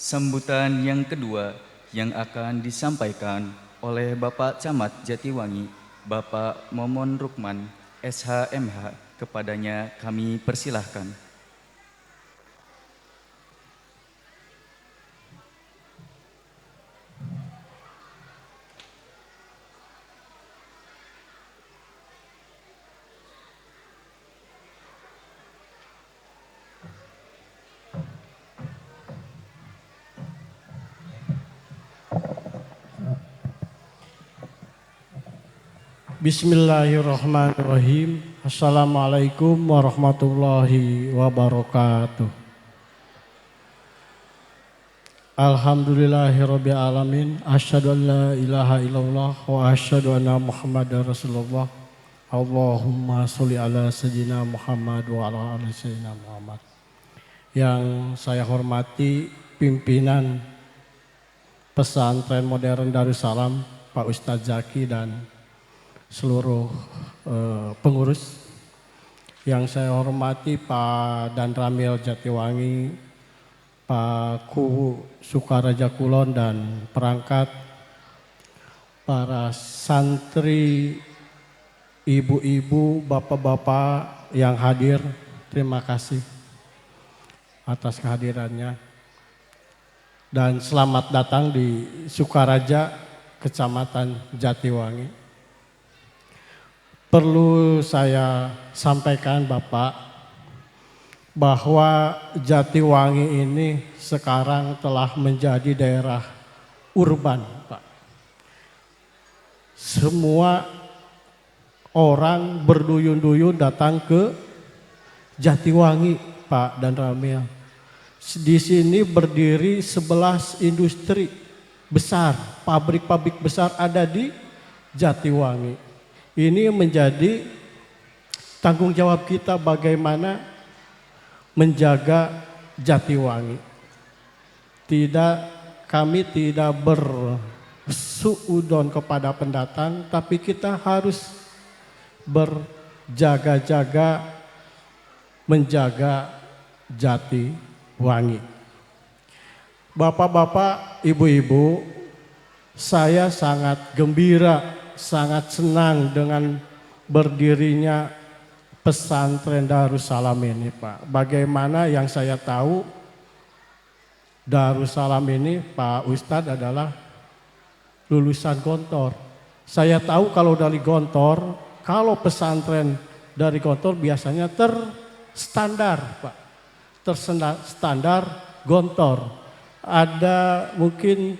Sambutan yang kedua yang akan disampaikan oleh Bapak Camat Jatiwangi, Bapak Momon Rukman, SHMH, kepadanya kami persilahkan. Bismillahirrahmanirrahim. Assalamualaikum warahmatullahi wabarakatuh. Alhamdulillahirabbil alamin. Asyhadu an la ilaha illallah wa asyhadu anna Muhammadar Rasulullah. Allahumma sholli ala sayyidina Muhammad wa ala ali sayyidina Muhammad. Yang saya hormati pimpinan Pesantren Modern Darussalam, Pak Ustadz Zaki dan seluruh pengurus. Yang saya hormati Pak Dan Ramil Jatiwangi, Pak Ku Sukaraja Kulon dan perangkat, para santri, ibu-ibu, bapak-bapak yang hadir, terima kasih atas kehadirannya. Dan selamat datang di Sukaraja, Kecamatan Jatiwangi. Perlu saya sampaikan Bapak, bahwa Jatiwangi ini sekarang telah menjadi daerah urban, Pak. Semua orang berduyun-duyun datang ke Jatiwangi, Pak Dan Ramil. Di sini berdiri 11 industri besar, pabrik-pabrik besar ada di Jatiwangi. Ini menjadi tanggung jawab kita bagaimana menjaga Jatiwangi. Kami tidak bersuudon kepada pendatang, tapi kita harus berjaga-jaga menjaga Jatiwangi. Bapak-bapak, ibu-ibu, saya sangat gembira, sangat senang dengan berdirinya Pesantren Darussalam ini, Pak. Bagaimana yang saya tahu, Darussalam ini Pak Ustadz adalah lulusan Gontor. Saya tahu kalau dari Gontor, kalau pesantren dari Gontor biasanya terstandar, Pak. Terstandar Gontor. Mungkin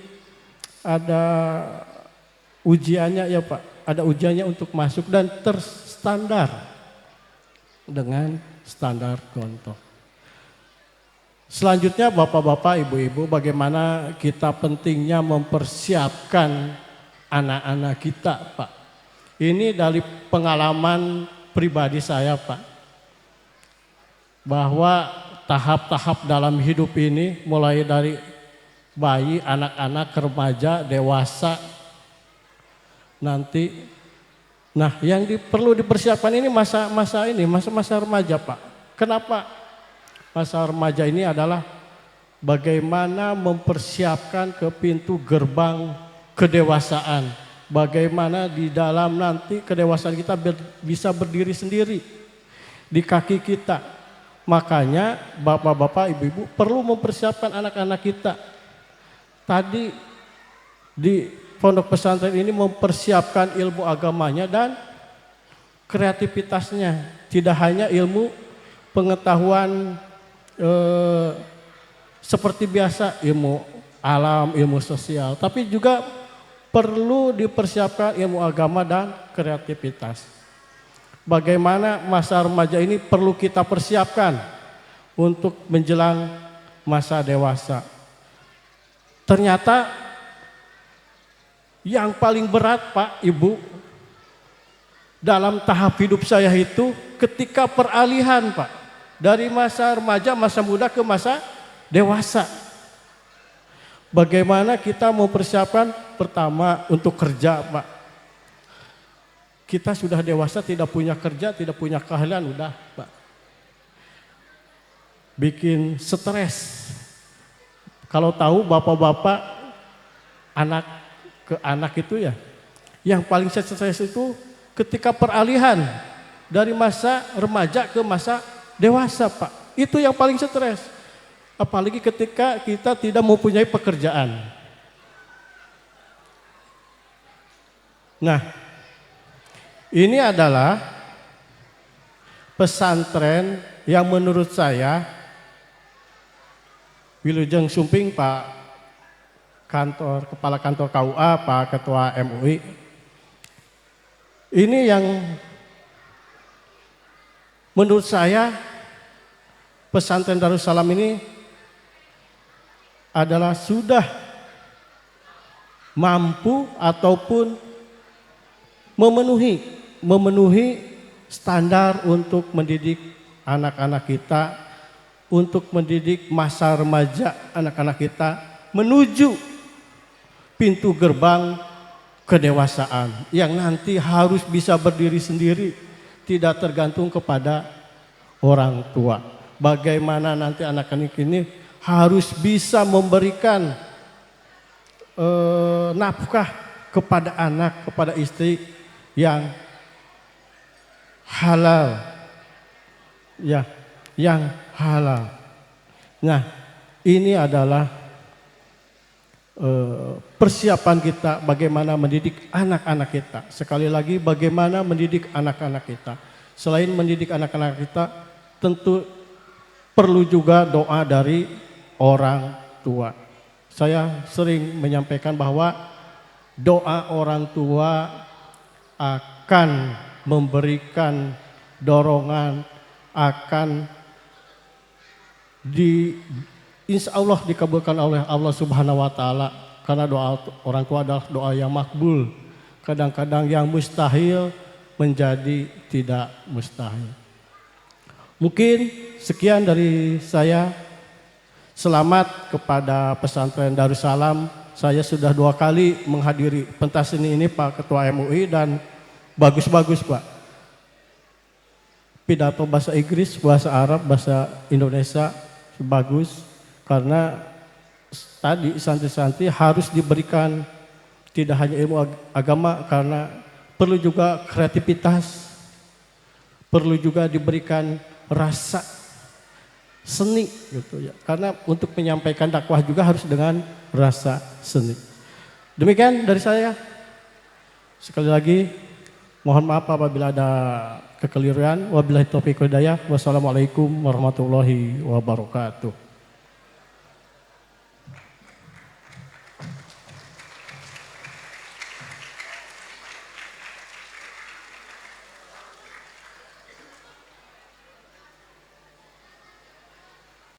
ada ujiannya ya Pak, ada ujiannya untuk masuk dan terstandar dengan standar Gontor. Selanjutnya bapak-bapak, ibu-ibu, bagaimana kita pentingnya mempersiapkan anak-anak kita, Pak. Ini dari pengalaman pribadi saya, Pak. Bahwa tahap-tahap dalam hidup ini mulai dari bayi, anak-anak, remaja, dewasa, nanti, nah yang perlu dipersiapkan ini masa remaja, Pak. Kenapa masa remaja ini adalah bagaimana mempersiapkan ke pintu gerbang kedewasaan. Bagaimana di dalam nanti kedewasaan kita bisa berdiri sendiri di kaki kita. Makanya bapak-bapak, ibu-ibu perlu mempersiapkan anak-anak kita. Tadi di pondok pesantren ini mempersiapkan ilmu agamanya dan kreativitasnya. Tidak hanya ilmu pengetahuan seperti biasa, ilmu alam, ilmu sosial, tapi juga perlu dipersiapkan ilmu agama dan kreativitas. Bagaimana masa remaja ini perlu kita persiapkan untuk menjelang masa dewasa. Ternyata yang paling berat, Pak, Ibu, dalam tahap hidup saya itu ketika peralihan, Pak, dari masa remaja, masa muda ke masa dewasa. Bagaimana kita mempersiapkan pertama untuk kerja, Pak. Kita sudah dewasa, tidak punya kerja, tidak punya keahlian, udah, Pak. Bikin stres. Kalau tahu bapak-bapak anak ke anak itu ya, yang paling stres itu ketika peralihan dari masa remaja ke masa dewasa, Pak. Itu yang paling stres. Apalagi ketika kita tidak mempunyai pekerjaan. Nah, ini adalah pesantren yang menurut saya, Wilujeng Sumping, Pak Kepala Kantor KUA, Pak Ketua MUI, ini yang menurut saya pesantren Darussalam ini adalah sudah mampu ataupun memenuhi standar untuk mendidik anak-anak kita, untuk mendidik masa remaja anak-anak kita menuju pintu gerbang kedewasaan yang nanti harus bisa berdiri sendiri, tidak tergantung kepada orang tua. Bagaimana nanti anak-anak ini harus bisa memberikan nafkah kepada anak, kepada istri yang halal, ya, yang halal. Nah, ini adalah persiapan kita bagaimana mendidik anak-anak kita. Sekali lagi, bagaimana mendidik anak-anak kita. Selain mendidik anak-anak kita, tentu perlu juga doa dari orang tua. Saya sering menyampaikan bahwa doa orang tua akan memberikan dorongan, akan insya Allah dikabulkan oleh Allah Subhanahu wa Ta'ala, karena doa orang tua adalah doa yang makbul. Kadang-kadang yang mustahil menjadi tidak mustahil. Mungkin sekian dari saya. Selamat kepada pesantren Darussalam. Saya sudah 2 kali menghadiri pentas ini Pak Ketua MUI, dan bagus-bagus Pak. Pidato bahasa Inggris, bahasa Arab, bahasa Indonesia bagus. Karena tadi santri-santri harus diberikan tidak hanya ilmu agama, karena perlu juga kreativitas, perlu juga diberikan rasa seni gitu ya. Karena untuk menyampaikan dakwah juga harus dengan rasa seni. Demikian dari saya. Sekali lagi mohon maaf apabila ada kekeliruan. Wabillahi taufiq wal hidayah. Wassalamualaikum warahmatullahi wabarakatuh.